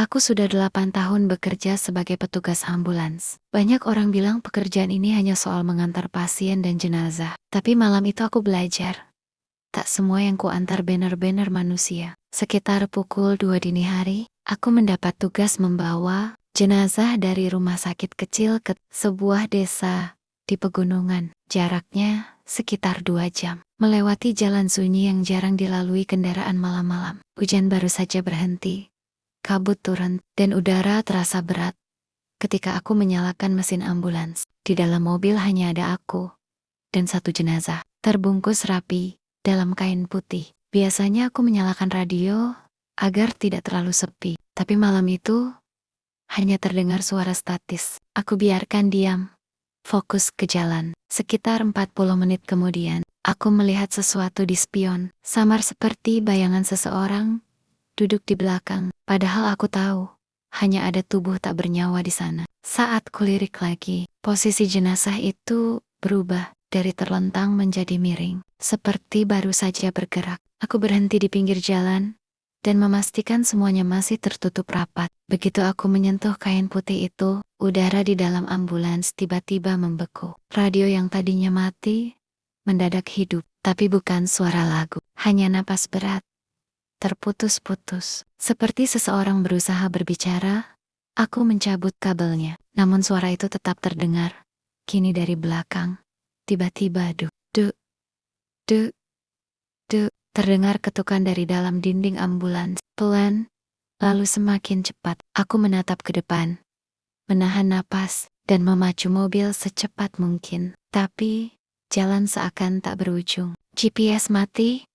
Aku sudah 8 tahun bekerja sebagai petugas ambulans. Banyak orang bilang pekerjaan ini hanya soal mengantar pasien dan jenazah. Tapi malam itu aku belajar. Tak semua yang kuantar benar-benar manusia. Sekitar pukul 2 dini hari, aku mendapat tugas membawa jenazah dari rumah sakit kecil ke sebuah desa di pegunungan. Jaraknya sekitar 2 jam. Melewati jalan sunyi yang jarang dilalui kendaraan malam-malam. Hujan baru saja berhenti. Kabut turun, dan udara terasa berat. Ketika aku menyalakan mesin ambulans, di dalam mobil hanya ada aku dan satu jenazah, terbungkus rapi dalam kain putih. Biasanya aku menyalakan radio agar tidak terlalu sepi, tapi malam itu hanya terdengar suara statis. Aku biarkan diam, fokus ke jalan. Sekitar 40 menit kemudian, aku melihat sesuatu di spion, samar seperti bayangan seseorang duduk di belakang, padahal aku tahu, hanya ada tubuh tak bernyawa di sana. Saat kulirik lagi, posisi jenazah itu berubah dari terlentang menjadi miring, seperti baru saja bergerak. Aku berhenti di pinggir jalan, dan memastikan semuanya masih tertutup rapat. Begitu aku menyentuh kain putih itu, udara di dalam ambulans tiba-tiba membeku. Radio yang tadinya mati, mendadak hidup, tapi bukan suara lagu, hanya napas berat terputus-putus. Seperti seseorang berusaha berbicara, aku mencabut kabelnya. Namun suara itu tetap terdengar. Kini dari belakang, tiba-tiba duk, duk, duk, duk, terdengar ketukan dari dalam dinding ambulans. Pelan, lalu semakin cepat. Aku menatap ke depan, menahan napas, dan memacu mobil secepat mungkin. Tapi, jalan seakan tak berujung. GPS mati.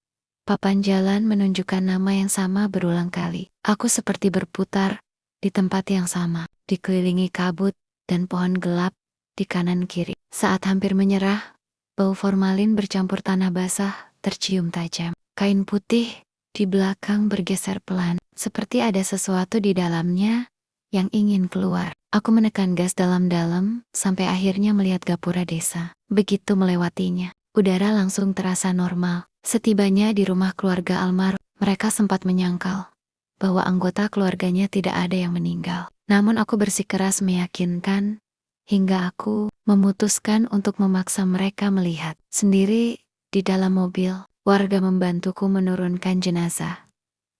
Papan jalan menunjukkan nama yang sama berulang kali. Aku seperti berputar di tempat yang sama, dikelilingi kabut dan pohon gelap di kanan kiri. Saat hampir menyerah, bau formalin bercampur tanah basah tercium tajam. Kain putih di belakang bergeser pelan, seperti ada sesuatu di dalamnya yang ingin keluar. Aku menekan gas dalam-dalam sampai akhirnya melihat gapura desa. Begitu melewatinya, udara langsung terasa normal. Setibanya di rumah keluarga almarhum, mereka sempat menyangkal bahwa anggota keluarganya tidak ada yang meninggal. Namun aku bersikeras meyakinkan, hingga aku memutuskan untuk memaksa mereka melihat. Sendiri di dalam mobil, warga membantuku menurunkan jenazah.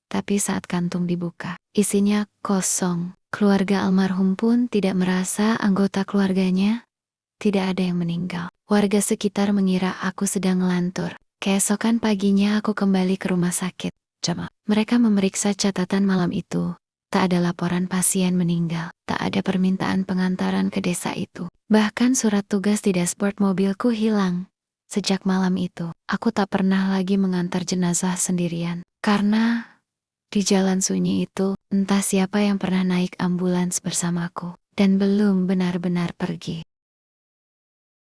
Tapi saat kantung dibuka, isinya kosong. Keluarga almarhum pun tidak merasa anggota keluarganya tidak ada yang meninggal. Warga sekitar mengira aku sedang ngelantur. Keesokan paginya aku kembali ke rumah sakit. Mereka memeriksa catatan malam itu. Tak ada laporan pasien meninggal. Tak ada permintaan pengantaran ke desa itu. Bahkan surat tugas di dashboard mobilku hilang. Sejak malam itu, aku tak pernah lagi mengantar jenazah sendirian. Karena di jalan sunyi itu, entah siapa yang pernah naik ambulans bersamaku dan belum benar-benar pergi.